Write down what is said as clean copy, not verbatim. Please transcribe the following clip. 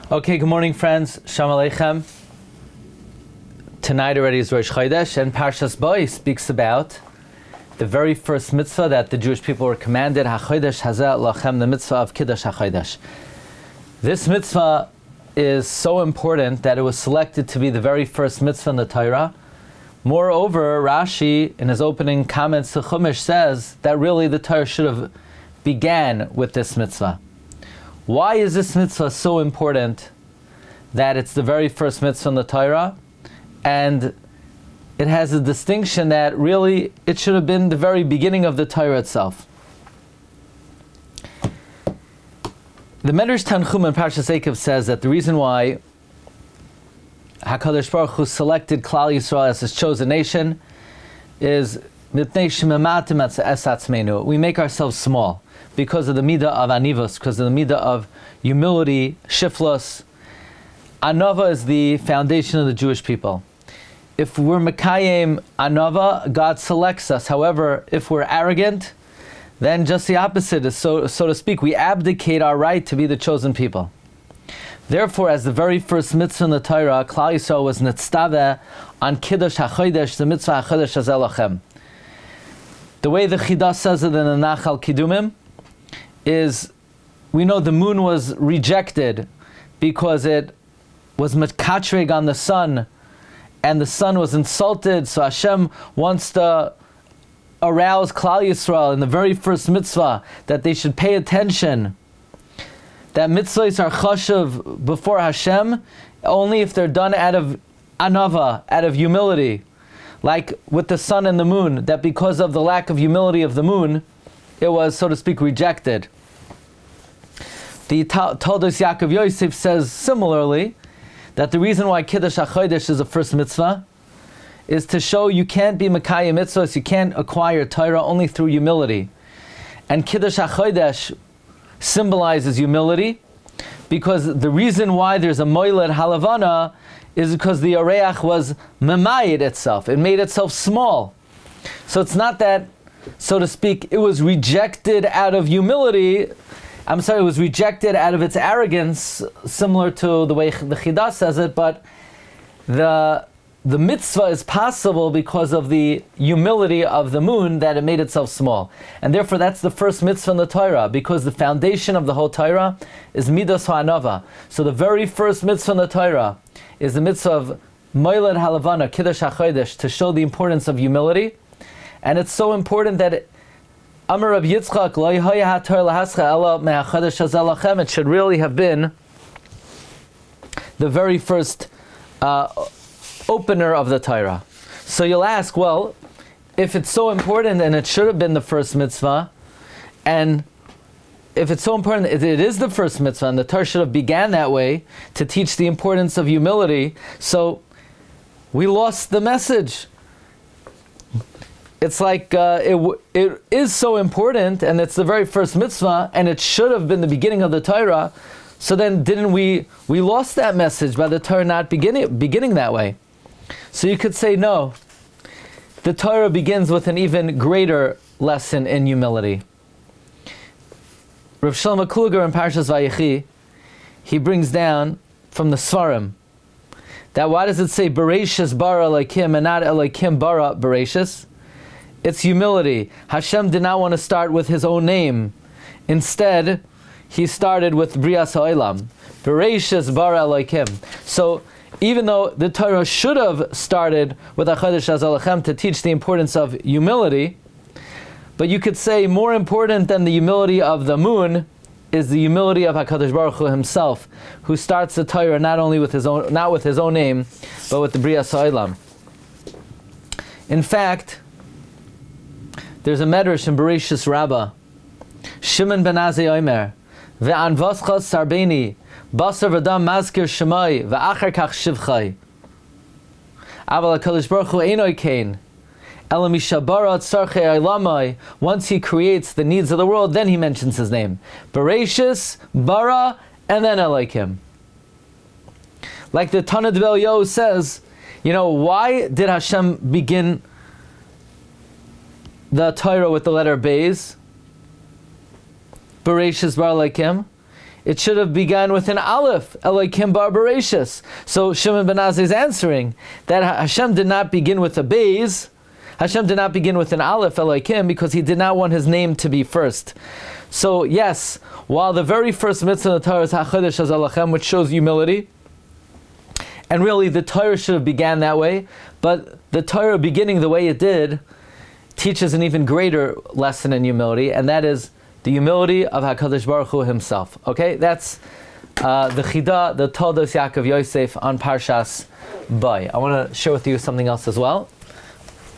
Okay, good morning, friends. Shalom Aleichem. Tonight already is Rosh HaChodesh, and Parshas Bo speaks about the very first mitzvah that the Jewish people were commanded, HaChodesh Hazeh Lachem, the mitzvah of Kiddush HaChodesh. This mitzvah is so important that it was selected to be the very first mitzvah in the Torah. Moreover, Rashi, in his opening comments to Chumash, says that really the Torah should have began with this mitzvah. Why is this mitzvah so important that it's the very first mitzvah in the Torah? And it has a distinction that really it should have been the very beginning of the Torah itself. The Medrash Tanchum in Parshas Eikev says that the reason why HaKadosh Baruch Hu selected Klal Yisrael as his chosen nation is we make ourselves small because of the midah of anivos, because of the midah of humility, shiflos. Anava is the foundation of the Jewish people. If we're Mekayim Anava, God selects us. However, if we're arrogant, then just the opposite is, so to speak, we abdicate our right to be the chosen people. Therefore, as the very first mitzvah in the Torah, Klal Yisrael was nitztaveh on Kiddush HaChodesh, the mitzvah HaChodesh Hazeh Lachem. The way the Chida says it in the Nachal Kidumim is, we know the moon was rejected because it was metkatreg on the sun, and the sun was insulted, so Hashem wants to arouse Klal Yisrael in the very first mitzvah that they should pay attention. That mitzvahs are chashuv before Hashem only if they're done out of anava, out of humility. Like with the sun and the moon, that because of the lack of humility of the moon, it was, so to speak, rejected. The Toldos Yaakov Yosef says similarly, that the reason why Kiddush HaChodesh is the first mitzvah is to show you can't be Mekayim mitzvahs, you can't acquire Torah only through humility. And Kiddush HaChodesh symbolizes humility, because the reason why there's a moiled halavana is because the areach was memayed itself. It made itself small. So it's not that, so to speak, it was rejected out of humility. It was rejected out of its arrogance, similar to the way the Chida says it, but the mitzvah is possible because of the humility of the moon, that it made itself small. And therefore that's the first mitzvah in the Torah, because the foundation of the whole Torah is midas ha'anava. So the very first mitzvah in the Torah is the mitzvah of moiled halavana, Kiddush HaChodesh, to show the importance of humility. And it's so important that Amar Rabbi Yitzchak, lo yehaya haTorah lahascha ela me'HaChodesh hazeh lachem, it should really have been the very first opener of the Torah. So you'll ask, well, if it's so important and it should have been the first mitzvah, and if it's so important, it is the first mitzvah, and the Torah should have began that way to teach the importance of humility, so we lost the message. It's like it is so important, and it's the very first mitzvah, and it should have been the beginning of the Torah. So then, didn't we lost that message by the Torah not beginning that way? So you could say no. The Torah begins with an even greater lesson in humility. Rav Shlomo Kluger in Parshas Vayechi, he brings down from the Svarim that why does it say Bereshis bara Elokim and not Elokim bara Bereshis? It's humility. Hashem did not want to start with his own name. Instead, he started with Brias Ha'olam. Bereshis bara Elokim. So even though the Torah should have started with HaChodesh Hazeh Lachem to teach the importance of humility, but you could say more important than the humility of the moon is the humility of HaKadosh Baruch Hu himself, who starts the Torah not with his own name, but with the Brias Ha'olam. In fact, there's a medrash in Bereshis Rabbah, Shimon ben Azai Omer, ve'an vascha sarbeni, basar v'dam mazkir shemai, ve'achar kach shivchai. Aval HaKadosh Baruch Hu einoi kein. Once he creates the needs of the world, then he mentions his name. Bereshis, bara, and then Elokim. Like the Tana Devel Yo says, why did Hashem begin the Torah with the letter Beis? Bereshis bara Elokim. it should have begun with an Aleph, Elohim Barbaratius. So Shimon ben Azai is answering that Hashem did not begin with a Beis, Hashem did not begin with an Aleph, Elohim, because he did not want his name to be first. So yes, while the very first mitzvah of the Torah is HaChodesh as Elohim, which shows humility, and really the Torah should have began that way, but the Torah beginning the way it did teaches an even greater lesson in humility, and that is the humility of HaKadosh Baruch Hu himself. Okay, that's the Chida, the Toldos Yaakov Yosef on Parshas Bay. I want to share with you something else as well.